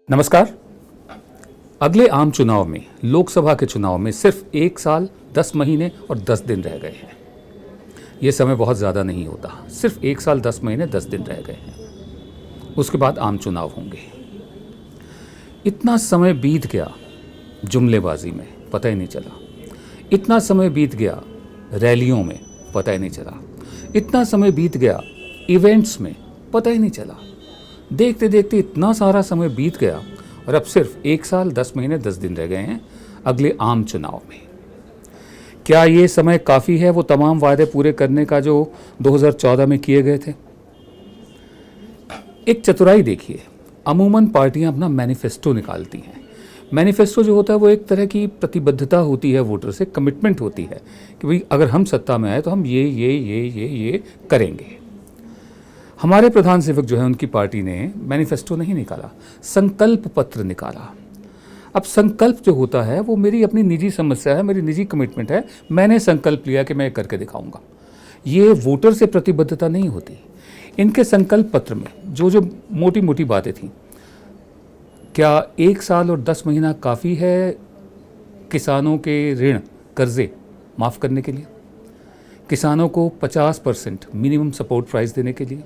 नमस्कार। अगले आम चुनाव में, लोकसभा के चुनाव में सिर्फ 1 साल 10 महीने और 10 दिन रह गए हैं। ये समय बहुत ज़्यादा नहीं होता, सिर्फ 1 साल 10 महीने 10 दिन रह गए हैं। उसके बाद आम चुनाव होंगे। इतना समय बीत गया जुमलेबाजी में, पता ही नहीं चला। इतना समय बीत गया रैलियों में, पता ही नहीं चला। इतना समय बीत गया इवेंट्स में, पता ही नहीं चला। देखते देखते इतना सारा समय बीत गया और अब सिर्फ 1 साल 10 महीने 10 दिन रह गए हैं अगले आम चुनाव में। क्या ये समय काफ़ी है वो तमाम वायदे पूरे करने का जो 2014 में किए गए थे? एक चतुराई देखिए, अमूमन पार्टियां अपना मैनिफेस्टो निकालती हैं। मैनिफेस्टो जो होता है वो एक तरह की प्रतिबद्धता होती है, वोटर से कमिटमेंट होती है कि भाई अगर हम सत्ता में आए तो हम ये करेंगे। हमारे प्रधान सेवक जो है उनकी पार्टी ने मैनिफेस्टो नहीं निकाला, संकल्प पत्र निकाला। अब संकल्प जो होता है वो मेरी अपनी निजी समस्या है, मेरी निजी कमिटमेंट है। मैंने संकल्प लिया कि मैं करके दिखाऊंगा। ये वोटर से प्रतिबद्धता नहीं होती। इनके संकल्प पत्र में जो जो मोटी मोटी बातें थीं, क्या 1 साल और 10 महीना काफ़ी है किसानों के ऋण कर्जे माफ़ करने के लिए? किसानों को 50% मिनिमम सपोर्ट प्राइस देने के लिए?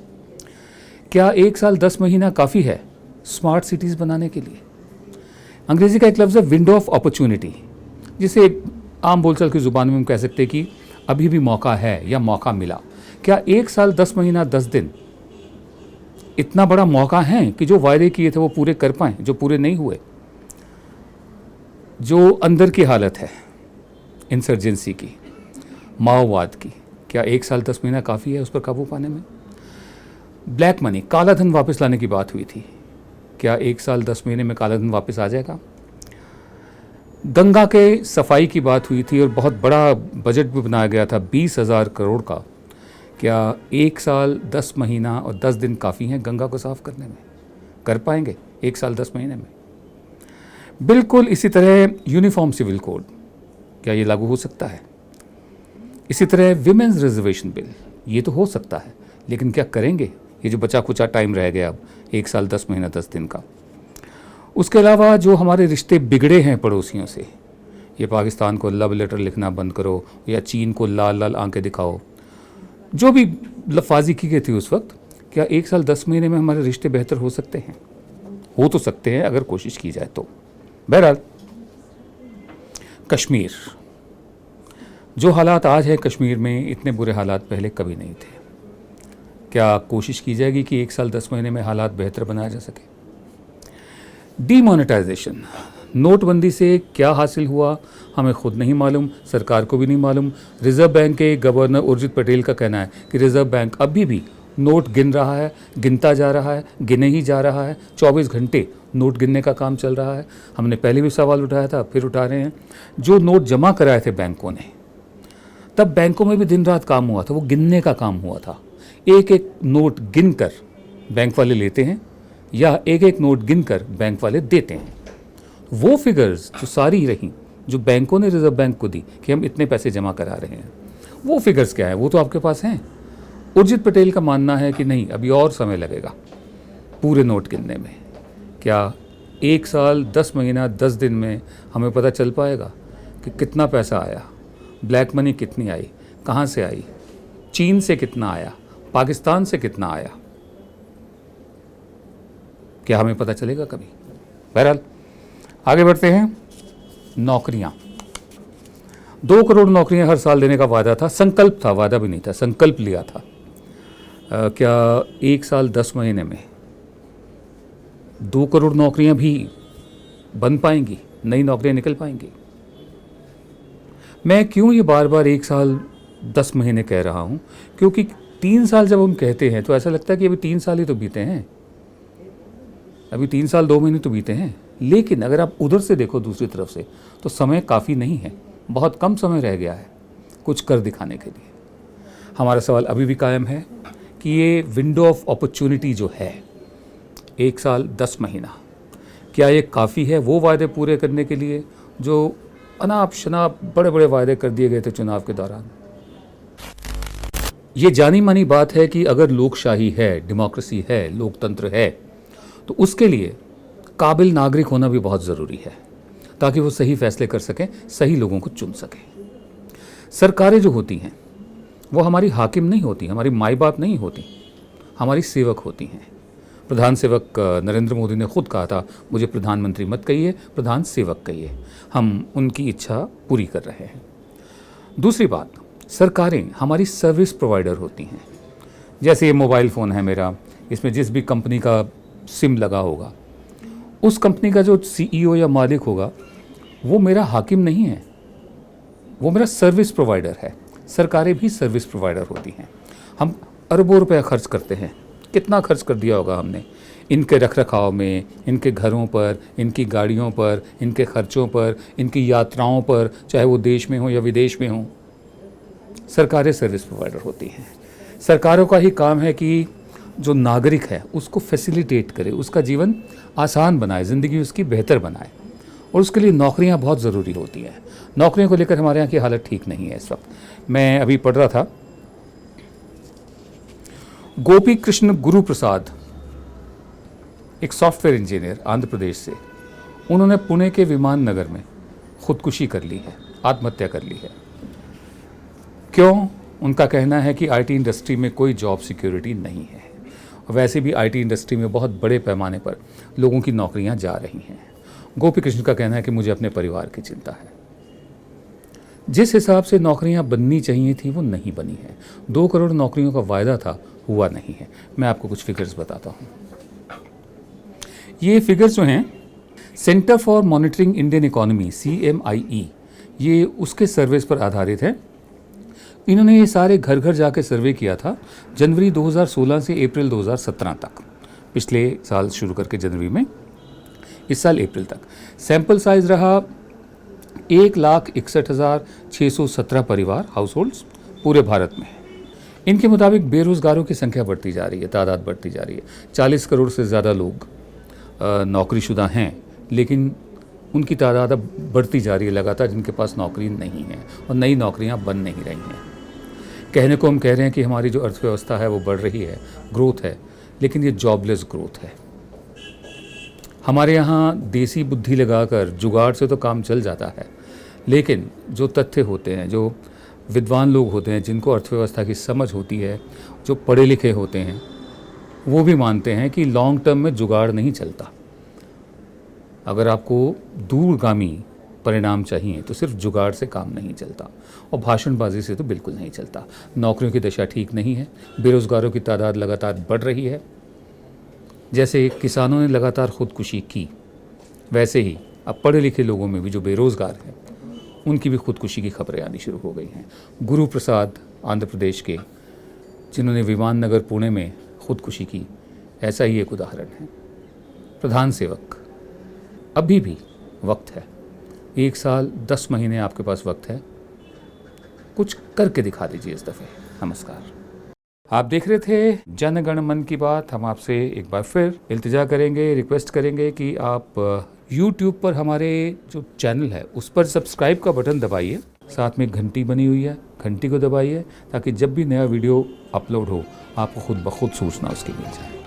क्या 1 साल 10 महीना काफ़ी है स्मार्ट सिटीज़ बनाने के लिए? अंग्रेजी का एक लफ्ज़ है विंडो ऑफ अपॉर्चुनिटी, जिसे आम बोलचाल की ज़ुबान में हम कह सकते हैं कि अभी भी मौका है या मौका मिला। क्या 1 साल 10 महीना 10 दिन इतना बड़ा मौका है कि जो वायदे किए थे वो पूरे कर पाएँ, जो पूरे नहीं हुए? जो अंदर की हालत है इंसर्जेंसी की, माओवाद की, क्या 1 साल 10 महीना काफ़ी है उस पर काबू पाने में? ब्लैक मनी, काला धन वापस लाने की बात हुई थी। क्या 1 साल 10 महीने में काला धन वापस आ जाएगा? गंगा के सफाई की बात हुई थी और बहुत बड़ा बजट भी बनाया गया था 20,000 करोड़ का। क्या 1 साल 10 महीना और 10 दिन काफ़ी हैं गंगा को साफ करने में? कर पाएंगे 1 साल 10 महीने में? बिल्कुल इसी तरह यूनिफॉर्म सिविल कोड, क्या ये लागू हो सकता है? इसी तरह विमेंस रिजर्वेशन बिल, ये तो हो सकता है, लेकिन क्या करेंगे? ये जो बचा कुचा टाइम रह गया अब 1 साल 10 महीना 10 दिन का। उसके अलावा जो हमारे रिश्ते बिगड़े हैं पड़ोसियों से, ये पाकिस्तान को लव लेटर लिखना बंद करो या चीन को लाल लाल आंखें दिखाओ, जो भी लफाजी की गई थी उस वक्त, क्या 1 साल 10 महीने में हमारे रिश्ते बेहतर हो सकते हैं? हो तो सकते हैं अगर कोशिश की जाए तो। बहरहाल, कश्मीर, जो हालात आज है कश्मीर में, इतने बुरे हालात पहले कभी नहीं थे। क्या कोशिश की जाएगी कि 1 साल 10 महीने में हालात बेहतर बनाया जा सके? डीमोनेटाइजेशन, नोटबंदी से क्या हासिल हुआ हमें खुद नहीं मालूम, सरकार को भी नहीं मालूम। रिजर्व बैंक के गवर्नर उर्जित पटेल का कहना है कि रिजर्व बैंक अभी भी नोट गिन रहा है, गिनता जा रहा है, गिने ही जा रहा है। 24 घंटे नोट गिनने का काम चल रहा है। हमने पहले भी सवाल उठाया था, फिर उठा रहे हैं। जो नोट जमा कराए थे बैंकों ने, तब बैंकों में भी दिन रात काम हुआ था, वो गिनने का काम हुआ था। एक एक नोट गिनकर बैंक वाले लेते हैं या एक एक नोट गिनकर बैंक वाले देते हैं। वो फिगर्स जो सारी रहीं, जो बैंकों ने रिजर्व बैंक को दी कि हम इतने पैसे जमा करा रहे हैं, वो फिगर्स क्या है? वो तो आपके पास हैं। उर्जित पटेल का मानना है कि नहीं, अभी और समय लगेगा पूरे नोट गिनने में। क्या 1 साल 10 महीना 10 दिन में हमें पता चल पाएगा कि कितना पैसा आया, ब्लैक मनी कितनी आई, कहाँ से आई, चीन से कितना आया, पाकिस्तान से कितना आया? क्या हमें पता चलेगा कभी? बहरहाल, आगे बढ़ते हैं। नौकरियां, 2 करोड़ नौकरियां हर साल देने का वादा था, संकल्प था, वादा भी नहीं था, संकल्प लिया था। क्या 1 साल 10 महीने में 2 करोड़ नौकरियां भी बन पाएंगी, नई नौकरियां निकल पाएंगी? मैं क्यों ये बार बार 1 साल 10 महीने कह रहा हूं? क्योंकि 3 साल जब हम कहते हैं तो ऐसा लगता है कि अभी 3 साल ही तो बीते हैं, अभी 3 साल 2 महीने तो बीते हैं। लेकिन अगर आप उधर से देखो, दूसरी तरफ से, तो समय काफ़ी नहीं है, बहुत कम समय रह गया है कुछ कर दिखाने के लिए। हमारा सवाल अभी भी कायम है कि ये विंडो ऑफ अपॉर्चुनिटी जो है 1 साल 10 महीना, क्या ये काफ़ी है वो वायदे पूरे करने के लिए जो अनाप शनाप बड़े बड़े वायदे कर दिए गए थे चुनाव के दौरान? ये जानी मानी बात है कि अगर लोकशाही है, डेमोक्रेसी है, लोकतंत्र है, तो उसके लिए काबिल नागरिक होना भी बहुत ज़रूरी है ताकि वो सही फैसले कर सकें, सही लोगों को चुन सकें। सरकारें जो होती हैं वो हमारी हाकिम नहीं होती, हमारी माई बाप नहीं होती, हमारी सेवक होती हैं। प्रधान सेवक नरेंद्र मोदी ने खुद कहा था, मुझे प्रधानमंत्री मत कहिए, प्रधान सेवक कहिए। हम उनकी इच्छा पूरी कर रहे हैं। दूसरी बात, सरकारें हमारी सर्विस प्रोवाइडर होती हैं। जैसे ये मोबाइल फ़ोन है मेरा, इसमें जिस भी कंपनी का सिम लगा होगा, उस कंपनी का जो CEO या मालिक होगा वो मेरा हाकिम नहीं है, वो मेरा सर्विस प्रोवाइडर है। सरकारें भी सर्विस प्रोवाइडर होती हैं। हम अरबों रुपए खर्च करते हैं, कितना खर्च कर दिया होगा हमने इनके रखरखाव में, इनके घरों पर, इनकी गाड़ियों पर, इनके खर्चों पर, इनकी यात्राओं पर, चाहे वो देश में हो या विदेश में हो। सरकारें सर्विस प्रोवाइडर होती हैं। सरकारों का ही काम है कि जो नागरिक है उसको फैसिलिटेट करे, उसका जीवन आसान बनाए, ज़िंदगी उसकी बेहतर बनाए, और उसके लिए नौकरियां बहुत ज़रूरी होती हैं। नौकरियों को लेकर हमारे यहाँ की हालत ठीक नहीं है इस वक्त। मैं अभी पढ़ रहा था, गोपी कृष्ण गुरु प्रसाद, एक सॉफ्टवेयर इंजीनियर आंध्र प्रदेश से, उन्होंने पुणे के विमान नगर में खुदकुशी कर ली है, आत्महत्या कर ली है। क्यों? उनका कहना है कि IT इंडस्ट्री में कोई जॉब सिक्योरिटी नहीं है। वैसे भी IT इंडस्ट्री में बहुत बड़े पैमाने पर लोगों की नौकरियां जा रही हैं। गोपी कृष्ण का कहना है कि मुझे अपने परिवार की चिंता है। जिस हिसाब से नौकरियां बननी चाहिए थी वो नहीं बनी है। 2 करोड़ नौकरियों का वायदा था, हुआ नहीं है। मैं आपको कुछ फिगर्स बताता हूँ। ये फिगर्स जो हैं, centre for monitoring Indian economy CMIE, ये उसके सर्वेस पर आधारित है। इन्होंने ये सारे घर घर जाके सर्वे किया था जनवरी 2016 से अप्रैल 2017 तक, पिछले साल शुरू करके जनवरी में, इस साल अप्रैल तक। सैंपल साइज रहा 1,61,617 परिवार, हाउस होल्ड्स, पूरे भारत में। इनके मुताबिक बेरोज़गारों की संख्या बढ़ती जा रही है, तादाद बढ़ती जा रही है। 40 करोड़ से ज़्यादा लोग नौकरीशुदा हैं, लेकिन उनकी तादाद अब बढ़ती जा रही है लगातार, जिनके पास नौकरी नहीं है और नई नौकरियां बन नहीं रही हैं। कहने को हम कह रहे हैं कि हमारी जो अर्थव्यवस्था है वो बढ़ रही है, ग्रोथ है, लेकिन ये जॉबलेस ग्रोथ है। हमारे यहाँ देसी बुद्धि लगाकर जुगाड़ से तो काम चल जाता है, लेकिन जो तथ्य होते हैं, जो विद्वान लोग होते हैं, जिनको अर्थव्यवस्था की समझ होती है, जो पढ़े लिखे होते हैं, वो भी मानते हैं कि लॉन्ग टर्म में जुगाड़ नहीं चलता। अगर आपको दूरगामी परिणाम चाहिए तो सिर्फ जुगाड़ से काम नहीं चलता, और भाषणबाजी से तो बिल्कुल नहीं चलता। नौकरियों की दशा ठीक नहीं है, बेरोज़गारों की तादाद लगातार बढ़ रही है। जैसे किसानों ने लगातार खुदकुशी की, वैसे ही अब पढ़े लिखे लोगों में भी जो बेरोज़गार हैं उनकी भी खुदकुशी की खबरें आनी शुरू हो गई हैं। गुरु प्रसाद आंध्र प्रदेश के, जिन्होंने विमान नगर पुणे में खुदकुशी की, ऐसा ही एक उदाहरण है। प्रधान सेवक, अभी भी वक्त है, 1 साल 10 महीने आपके पास वक्त है, कुछ करके दिखा दीजिए इस दफ़े। नमस्कार। आप देख रहे थे जन गण मन की बात। हम आपसे एक बार फिर इल्तिजा करेंगे, रिक्वेस्ट करेंगे कि आप YouTube पर हमारे जो चैनल है उस पर सब्सक्राइब का बटन दबाइए, साथ में घंटी बनी हुई है, घंटी को दबाइए, ताकि जब भी नया वीडियो अपलोड हो आपको खुद ब खुद सूचना उसकी मिल जाए।